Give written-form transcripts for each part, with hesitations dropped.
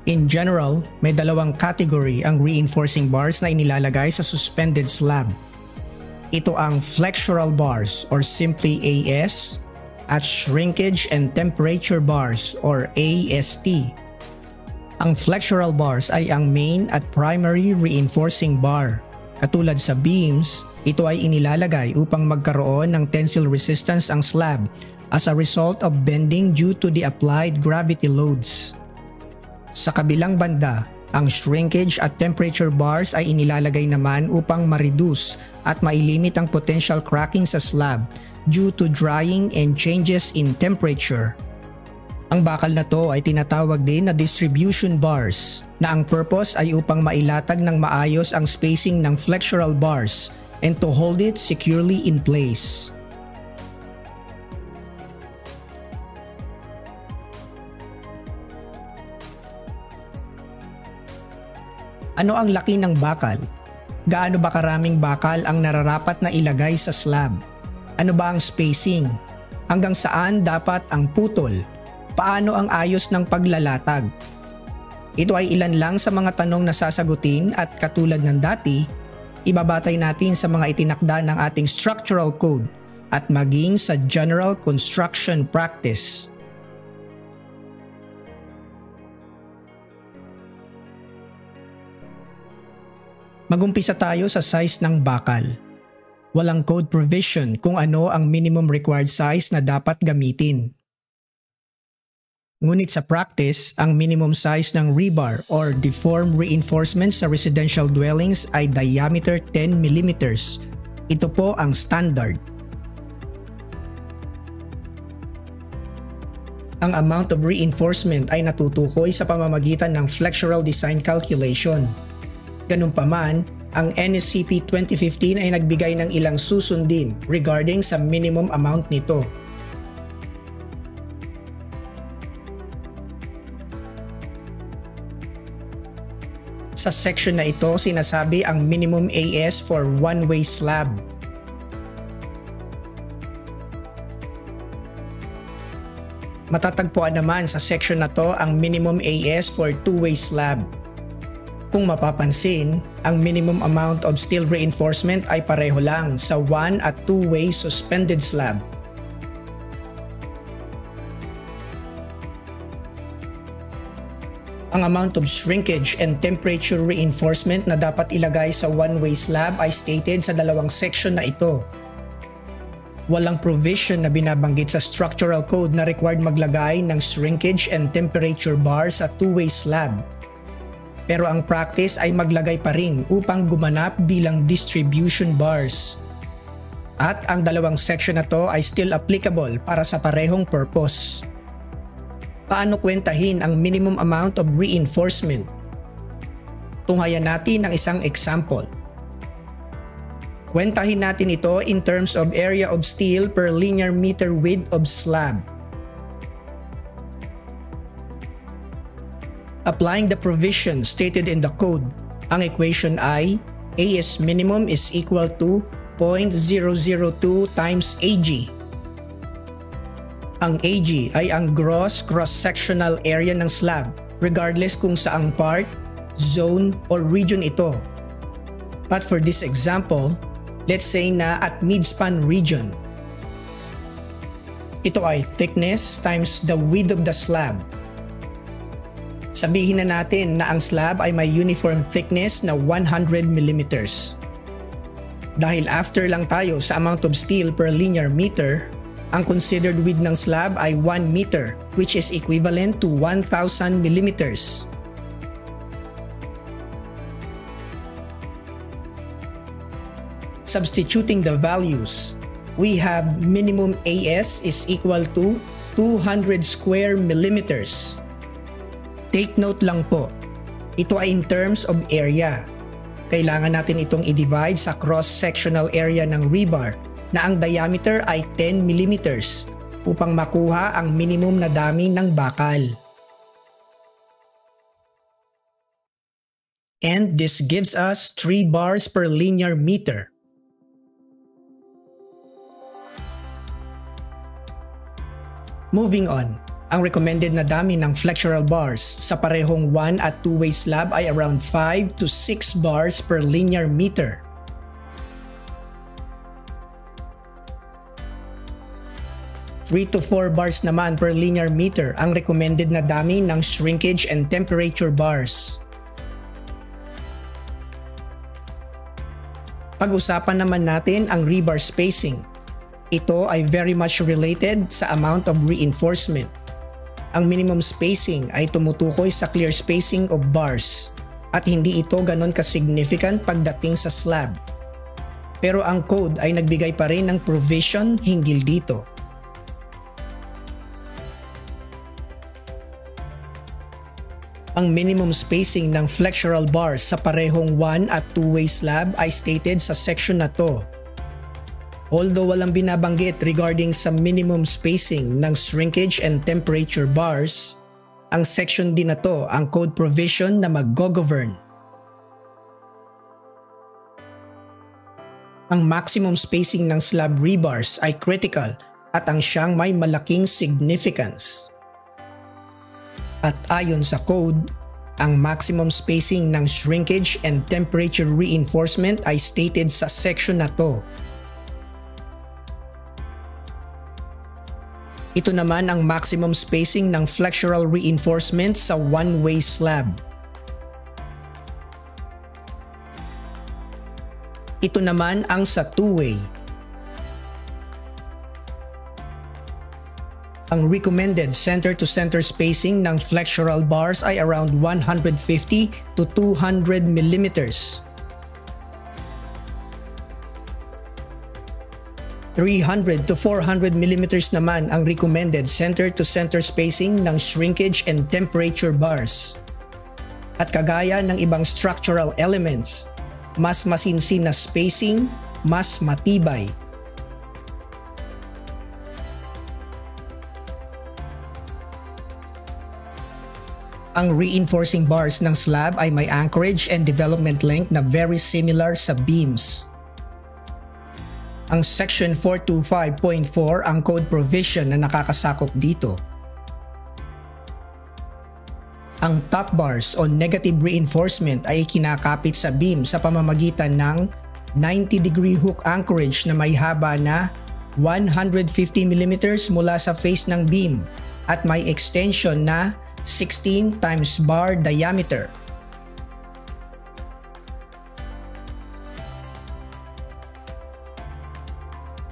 In general, may dalawang category ang reinforcing bars na inilalagay sa suspended slab. Ito ang flexural bars or simply AS at shrinkage and temperature bars or AST. Ang flexural bars ay ang main at primary reinforcing bar. Katulad sa beams, ito ay inilalagay upang magkaroon ng tensile resistance ang slab as a result of bending due to the applied gravity loads. Sa kabilang banda, ang shrinkage at temperature bars ay inilalagay naman upang ma-reduce at mailimit ang potential cracking sa slab due to drying and changes in temperature. Ang bakal na to ay tinatawag din na distribution bars na ang purpose ay upang mailatag ng maayos ang spacing ng flexural bars and to hold it securely in place. Ano ang laki ng bakal? Gaano ba karaming bakal ang nararapat na ilagay sa slab? Ano ba ang spacing? Hanggang saan dapat ang putol? Paano ang ayos ng paglalatag? Ito ay ilan lang sa mga tanong na sasagutin at katulad ng dati, ibabatay natin sa mga itinakda ng ating structural code at maging sa general construction practice. Magumpisa tayo sa size ng bakal. Walang code provision kung ano ang minimum required size na dapat gamitin. Ngunit sa practice, ang minimum size ng rebar or deform reinforcement sa residential dwellings ay diameter 10 mm. Ito po ang standard. Ang amount of reinforcement ay natutukoy sa pamamagitan ng flexural design calculation. Ganun pa man, ang NSCP 2015 ay nagbigay ng ilang susundin regarding sa minimum amount nito. Sa section na ito, sinasabi ang minimum AS for one-way slab. Matatagpuan naman sa section na to ang minimum AS for two-way slab. Kung mapapansin, ang minimum amount of steel reinforcement ay pareho lang sa one- at two-way suspended slab. Ang amount of shrinkage and temperature reinforcement na dapat ilagay sa one-way slab ay stated sa dalawang section na ito. Walang provision na binabanggit sa structural code na required maglagay ng shrinkage and temperature bar sa two-way slab. Pero ang practice ay maglagay pa rin upang gumanap bilang distribution bars. At ang dalawang section na to ay still applicable para sa parehong purpose. Paano kwentahin ang minimum amount of reinforcement? Tunghayan natin ang isang example. Kwentahin natin ito in terms of area of steel per linear meter width of slab. Applying the provision stated in the code, ang equation ay AS minimum is equal to 0.002 times AG. Ang AG ay ang gross cross-sectional area ng slab regardless kung saang part, zone, or region ito. But for this example, Let's say na at midspan region. Ito ay thickness times the width of the slab. Sabihin na natin na ang slab ay may uniform thickness na 100 mm. Dahil after lang tayo sa amount of steel per linear meter, ang considered width ng slab ay 1 meter, which is equivalent to 1,000 mm. Substituting the values, we have minimum AS is equal to 200 square millimeters. Take note lang po, ito ay in terms of area. Kailangan natin itong i-divide sa cross-sectional area ng rebar na ang diameter ay 10 millimeters upang makuha ang minimum na dami ng bakal. And this gives us 3 bars per linear meter. Moving on, ang recommended na dami ng flexural bars sa parehong 1 at 2-way slab ay around 5 to 6 bars per linear meter. Three to 4 bars naman per linear meter ang recommended na dami ng shrinkage and temperature bars. Pag-usapan naman natin ang rebar spacing. Ito ay very much related sa amount of reinforcement. Ang minimum spacing ay tumutukoy sa clear spacing of bars at hindi ito ganon ka-significant pagdating sa slab. Pero ang code ay nagbigay pa rin ng provision hinggil dito. Ang minimum spacing ng flexural bars sa parehong 1 at 2-way slab ay stated sa section na to. Although walang binabanggit regarding sa minimum spacing ng shrinkage and temperature bars, ang section din na to ang code provision na mag-govern. Ang maximum spacing ng slab rebars ay critical at ang siyang may malaking significance. At ayon sa code, ang maximum spacing ng shrinkage and temperature reinforcement ay stated sa section na to. Ito naman ang maximum spacing ng flexural reinforcement sa one-way slab. Ito naman ang sa two-way. Ang recommended center-to-center spacing ng flexural bars ay around 150 to 200 millimeters. 300 to 400 millimeters naman ang recommended center-to-center spacing ng shrinkage and temperature bars. At kagaya ng ibang structural elements, mas masinsin na spacing, mas matibay. Ang reinforcing bars ng slab ay may anchorage and development length na very similar sa beams. Ang Section 425.4 ang code provision na nakakasakop dito. Ang top bars o negative reinforcement ay kinakapit sa beam sa pamamagitan ng 90-degree hook anchorage na may haba na 150 mm mula sa face ng beam at may extension na 16 times bar diameter.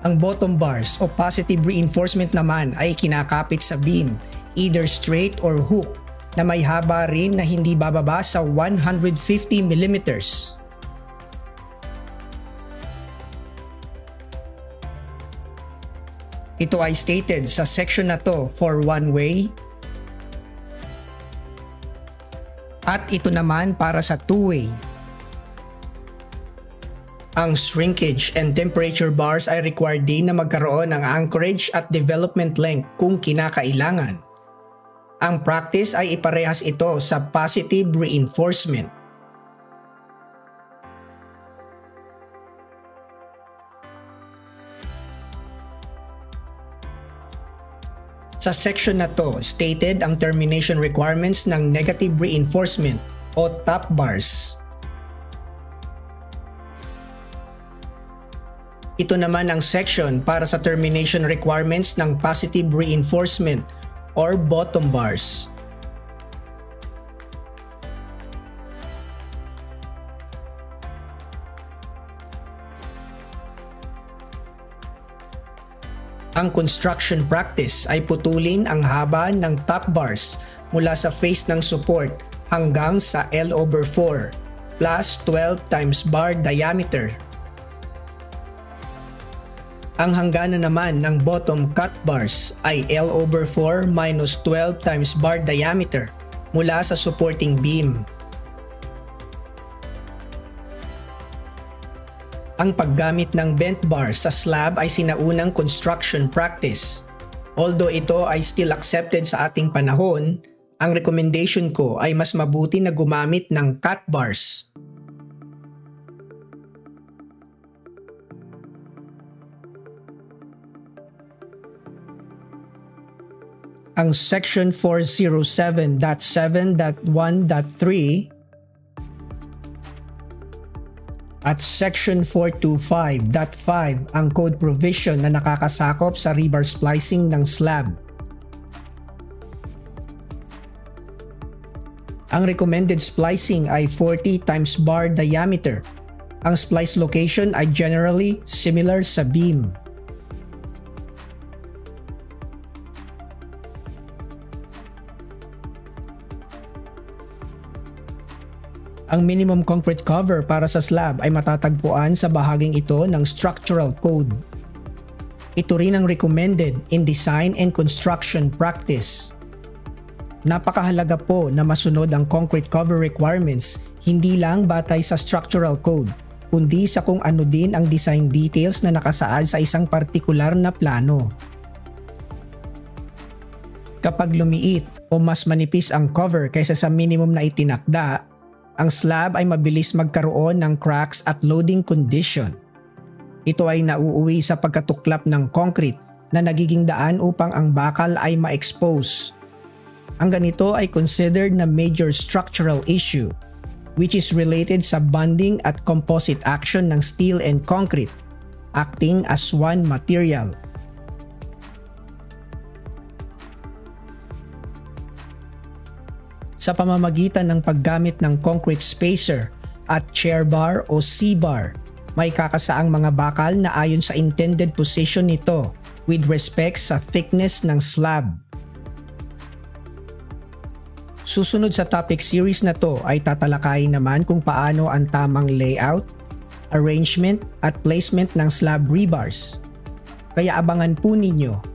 Ang bottom bars o positive reinforcement naman ay kinakapit sa beam, either straight or hook, na may haba rin na hindi bababa sa 150 mm. Ito ay stated sa section na to for one way, at ito naman para sa two-way. Ang shrinkage and temperature bars ay required din na magkaroon ng anchorage at development length kung kinakailangan. Ang practice ay iparehas ito sa positive reinforcement. Sa section na to, stated ang termination requirements ng negative reinforcement o top bars. Ito naman ang section para sa termination requirements ng positive reinforcement or bottom bars. Ang construction practice ay putulin ang haba ng top bars mula sa face ng support hanggang sa L/4 plus 12 times bar diameter. Ang hangganan naman ng bottom cut bars ay L/4 minus 12 times bar diameter mula sa supporting beam. Ang paggamit ng bent bars sa slab ay sinaunang construction practice. Although ito ay still accepted sa ating panahon, ang recommendation ko ay mas mabuti na gumamit ng cut bars. Ang Section 407.7.1.3 at Section 425.5 ang code provision na nakakasakop sa rebar splicing ng slab. Ang recommended splicing ay 40 times bar diameter. Ang splice location ay generally similar sa beam. Ang minimum concrete cover para sa slab ay matatagpuan sa bahaging ito ng structural code. Ito rin ang recommended in design and construction practice. Napakahalaga po na masunod ang concrete cover requirements hindi lang batay sa structural code, kundi sa kung ano din ang design details na nakasaad sa isang partikular na plano. Kapag lumiit o mas manipis ang cover kaysa sa minimum na itinakda, ang slab ay mabilis magkaroon ng cracks at loading condition. Ito ay nauuwi sa pagkatuklap ng concrete na nagiging daan upang ang bakal ay ma-expose. Ang ganito ay considered na major structural issue, which is related sa bonding at composite action ng steel and concrete, acting as one material. Sa pamamagitan ng paggamit ng concrete spacer at chair bar o C-bar, may kakasaang mga bakal na ayon sa intended position nito with respect sa thickness ng slab. Susunod sa topic series na to ay tatalakayin naman kung paano ang tamang layout, arrangement at placement ng slab rebars. Kaya abangan po ninyo